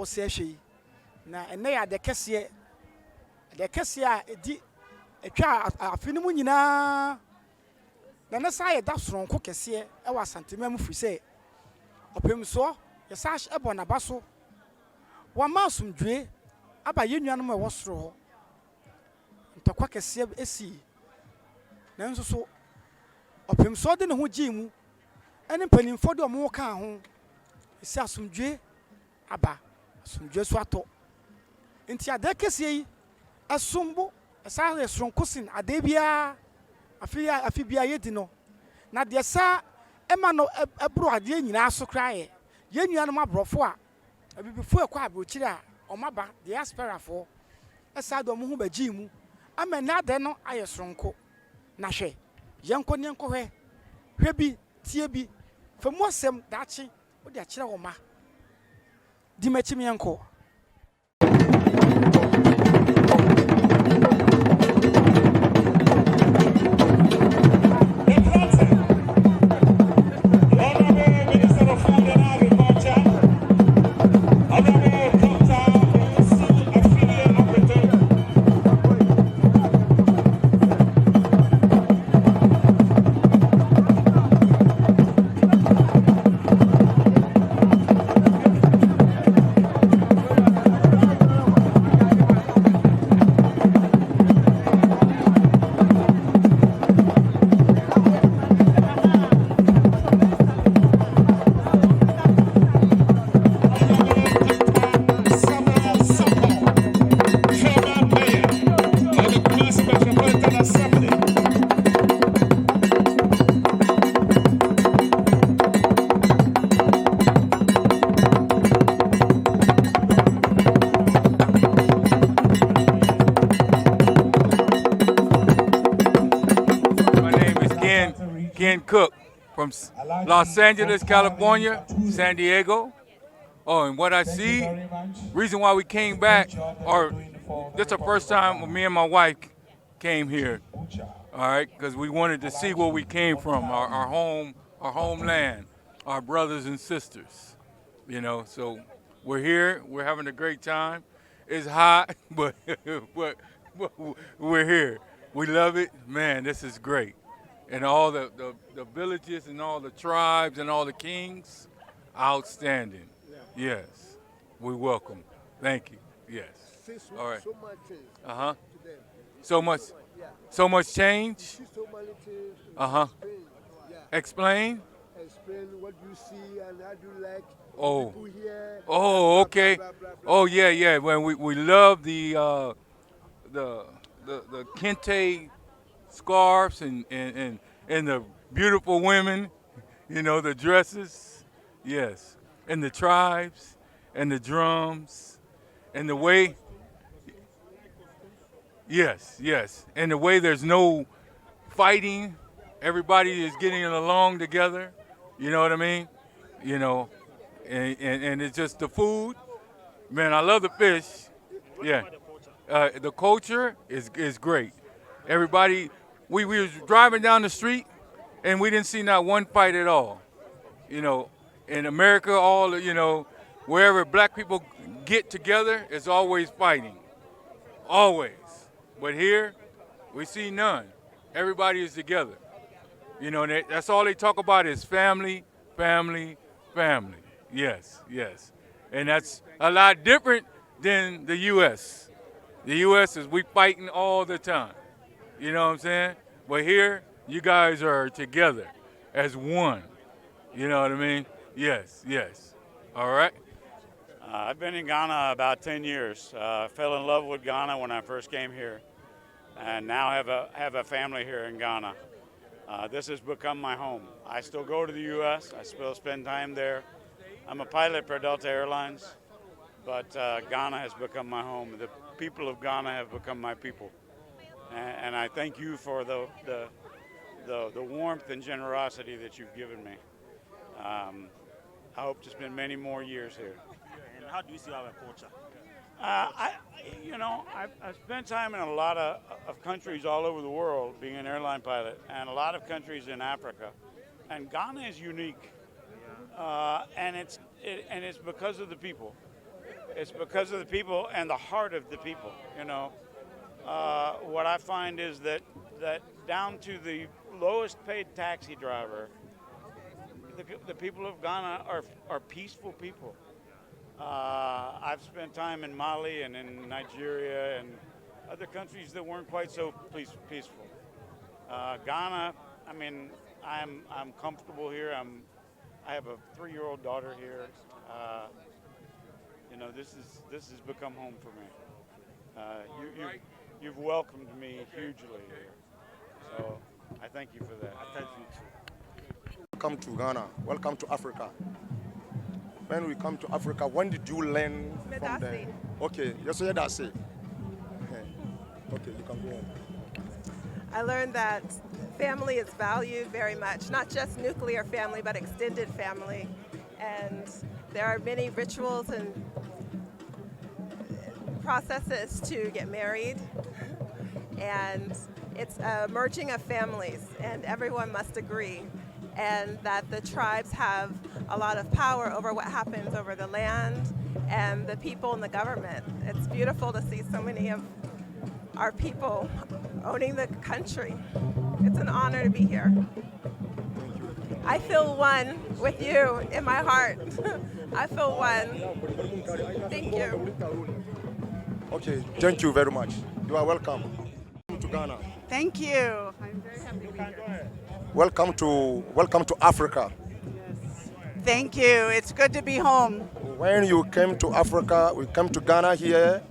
wo se ahwe na ene ya de kese a edi etwa afini mu nyina na na sa ye da soronko kese e wa Asante mem firi se opem so ye sa ebo na baso wa masumdwe aba ye nuanom e wo soro ho ntokwa kese esi na nso so opem so de ne ho gimu ene mpanimfo de omo ka ho esi asumdwe aba asumdwe so ato nti ade kese yi asumbo esa ye soronkosin ade bia afi bia ye di no na de sa ema no ebro ade nyina souscrire ye nuanom abrofo a abibifo ekwa abrochiri a omaba diaspora fo esa do mo ho bagimu amena de no aye soronko na hwe yenko ne nko hwe bi tie bi famu asem dachi wo de akire wo ma di machi me yenko. From Los Angeles, California, San Diego. Oh, and what I see, reason why we came back, or this is the first time me and my wife came here, all right, because we wanted to see where we came from, our home, our homeland, our brothers and sisters, you know. So we're here, we're having a great time. It's hot, but we're here. We love it, man. This is great. And all the villages and all the tribes and all the kings, outstanding. Yeah. Yes, we welcome. Thank you. Yes. All right. So much change. To them. So much change. So many things. Yeah. Explain. Explain what you see and how do you like people here. Oh, okay. Blah, blah, blah, blah. Oh, yeah. When we love the kente scarves and the beautiful women, you know, the dresses, yes, and the tribes and the drums and the way, yes, and the way there's no fighting, everybody is getting along together, you know what I mean? You know, and it's just the food, man, I love the fish, yeah. The culture is great. Everybody, we was driving down the street and we didn't see not one fight at all. You know, in America, you know, wherever black people get together, it's always fighting, always. But here, we see none. Everybody is together. You know, and that's all they talk about is family, family, family. Yes. And that's a lot different than the U.S. The U.S. is we fighting all the time. You know what I'm saying? But here, you guys are together as one. You know what I mean? Yes. All right? I've been in Ghana about 10 years. Fell in love with Ghana when I first came here, and now have a family here in Ghana. This has become my home. I still go to the U.S. I still spend time there. I'm a pilot for Delta Airlines, but Ghana has become my home. The people of Ghana have become my people, and I thank you for the warmth and generosity that you've given me. I hope to spend many more years here. And how do you see our culture? I've spent time in a lot of countries all over the world, being an airline pilot, and a lot of countries in Africa. And Ghana is unique, and it's because of the people. it's because of the people and the heart of the people. You know, what I find is that down to the lowest paid taxi driver, the people of Ghana are peaceful people. I've spent time in Mali and in Nigeria and other countries that weren't quite so peaceful. Ghana, I mean, I'm comfortable here. I have a 3-year-old daughter here. You know, this has become home for me. You've welcomed me hugely here, so I thank you for that. I thank you too. Welcome to Ghana. Welcome to Africa. When we come to Africa, when did you learn from there? Okay, yes, yeah, that's it. Okay, you can go on. I learned that family is valued very much, not just nuclear family, but extended family. And there are many rituals and processes to get married. And it's a merging of families, and everyone must agree. And that the tribes have a lot of power over what happens over the land and the people and the government. It's beautiful to see so many of our people owning the country. It's an honor to be here. I feel one with you in my heart. I feel one. Thank you. Okay, thank you very much. You are welcome to Ghana. Thank you. I'm very happy to be here. Welcome to Africa. Yes. Thank you. It's good to be home. When you came to Africa, we came to Ghana here.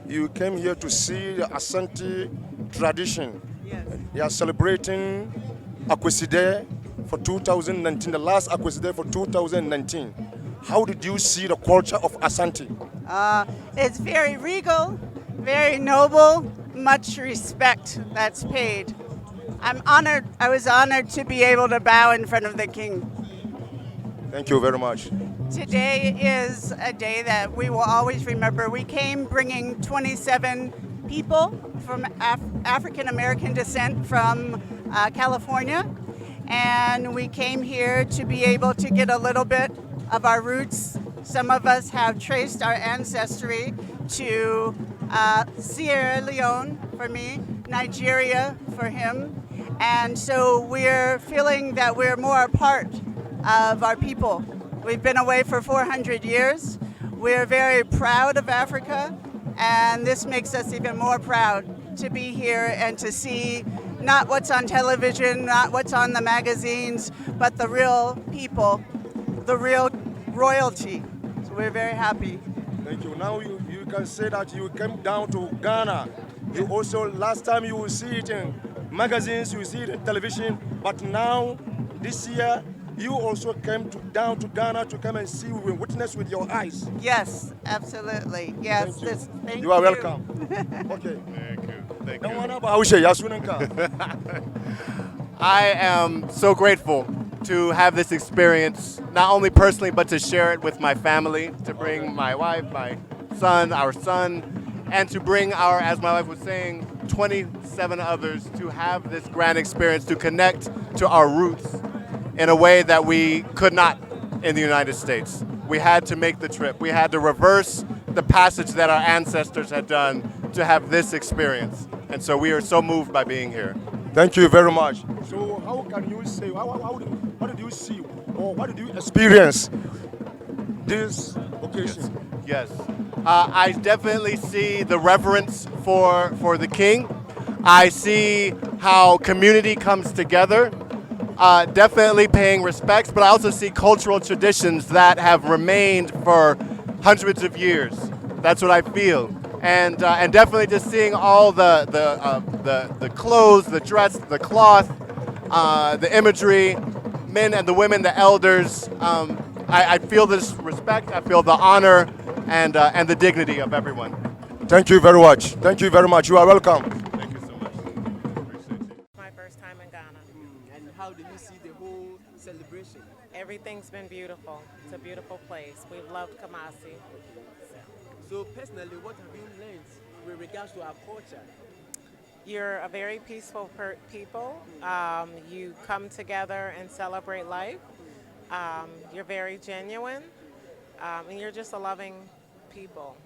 You came here to see the Asante tradition. Yes. They are celebrating Akwasidae for 2019, the last Akwasidae for 2019. How did you see the culture of Asante? It's very regal, very noble, much respect that's paid. I'm honored. I was honored to be able to bow in front of the king. Thank you very much. Today is a day that we will always remember. We came bringing 27 people from African American descent from California, and we came here to be able to get a little bit of our roots. Some of us have traced our ancestry to Sierra Leone for me, Nigeria for him, and so we're feeling that we're more a part of our people. We've been away for 400 years. We're very proud of Africa, and this makes us even more proud to be here and to see not what's on television, not what's on the magazines, but the real people, the real royalty. So we're very happy. Thank you. Now you can say that you came down to Ghana. You also, last time you will see it in magazines, you see it in television, but now, this year, you also came down to Ghana to come and see, witness with your eyes. Yes, absolutely. Yes. Thank you. You are welcome. Okay. Thank you. Thank you. I am so grateful to have this experience, not only personally, but to share it with my family, to bring my wife, my son, our son, and to bring our, as my wife was saying, 27 others to have this grand experience, to connect to our roots in a way that we could not in the United States. We had to make the trip. We had to reverse the passage that our ancestors had done to have this experience. And so we are so moved by being here. Thank you very much. So how can you say, what did you see or what did you experience this occasion? Yes. I definitely see the reverence for the king. I see how community comes together. Definitely paying respects, but I also see cultural traditions that have remained for hundreds of years. That's what I feel, and definitely just seeing all the clothes, the dress, the cloth, the imagery, men and the women, the elders. I feel this respect. I feel the honor and the dignity of everyone. Thank you very much. Thank you very much. You are welcome. Thank you so much. Appreciate you. My first time in Ghana. And how did you see the whole celebration? Everything's been beautiful. It's a beautiful place. We've loved Kumasi. So personally, what have you learned with regards to our culture? You're a very peaceful people. You come together and celebrate life. You're very genuine. And you're just a loving people.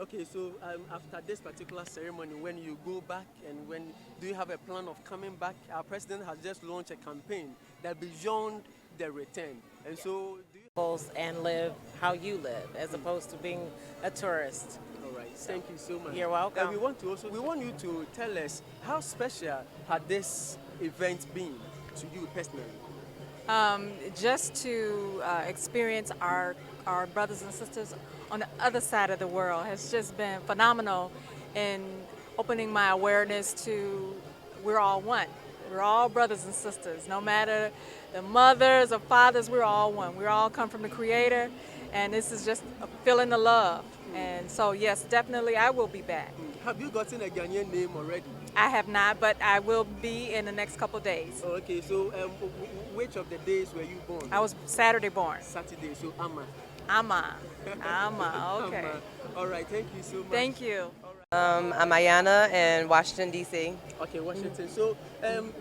Okay, so after this particular ceremony, when you go back and do you have a plan of coming back? Our president has just launched a campaign that beyond the return. And so do you And live how you live as opposed to being a tourist. All right, thank you so much. You're welcome. And we want you to tell us how special had this event been to you personally? Just to experience our brothers and sisters on the other side of the world has just been phenomenal in opening my awareness to we're all one. We're all brothers and sisters. No matter the mothers or fathers, we're all one. We all come from the Creator, and this is just a feeling of love. And so, yes, definitely I will be back. Have you gotten a Ghanaian name already? I have not, but I will be in the next couple days. Oh, okay, so which of the days were you born? I was Saturday born. Saturday, so Amma. Okay. All right, thank you so much. Thank you. I'm Ayana in Washington, D.C. Okay, Washington. So,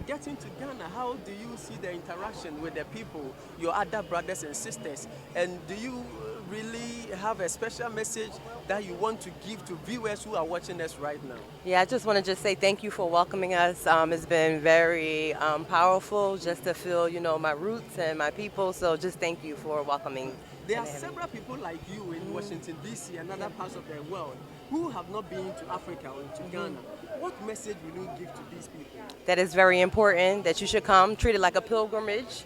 getting to Ghana, how do you see the interaction with the people, your other brothers and sisters? And do you really have a special message that you want to give to viewers who are watching us right now? Yeah, I just want to just say thank you for welcoming us. It's been very powerful just to feel, my roots and my people. So just thank you for welcoming. There are several people like you in Washington, D.C. and other parts of the world who have not been to Africa or to Ghana. What message will you give to these people? That is very important, that you should come, treat it like a pilgrimage,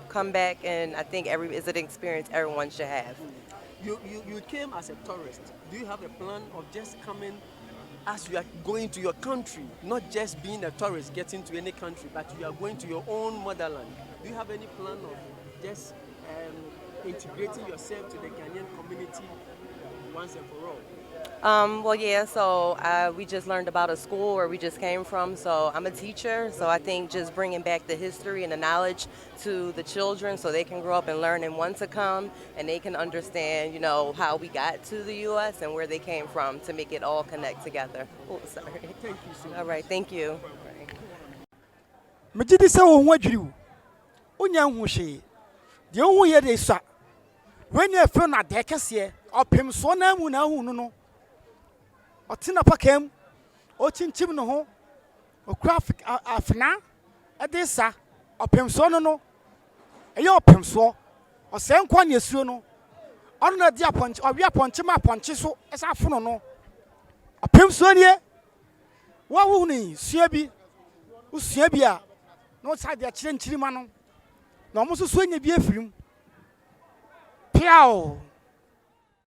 come back, and I think it's an experience everyone should have. You came as a tourist. Do you have a plan of just coming as you are going to your country, not just being a tourist, getting to any country, but you are going to your own motherland? Do you have any plan of just integrating yourself to the Ghanaian community once and for all? Well, yeah, so we just learned about a school where we just came from, so I'm a teacher, so I think just bringing back the history and the knowledge to the children so they can grow up and learn and want to come, and they can understand, how we got to the U.S. and where they came from to make it all connect together. Oh, sorry. Thank you so much. All right, thank you. When you feel na dekese opem so na mu na hu no otina pakam o chinchim no ho o graphic afna edesa opem so no eye opem so o se nkwa na esuo no ono na dia ponche o wi ponche ma ponche so esa afono no opem so nie wa wu ni sua bi usua bi a no sa dia chire nchirima no na omo so nya bi afirim Piao.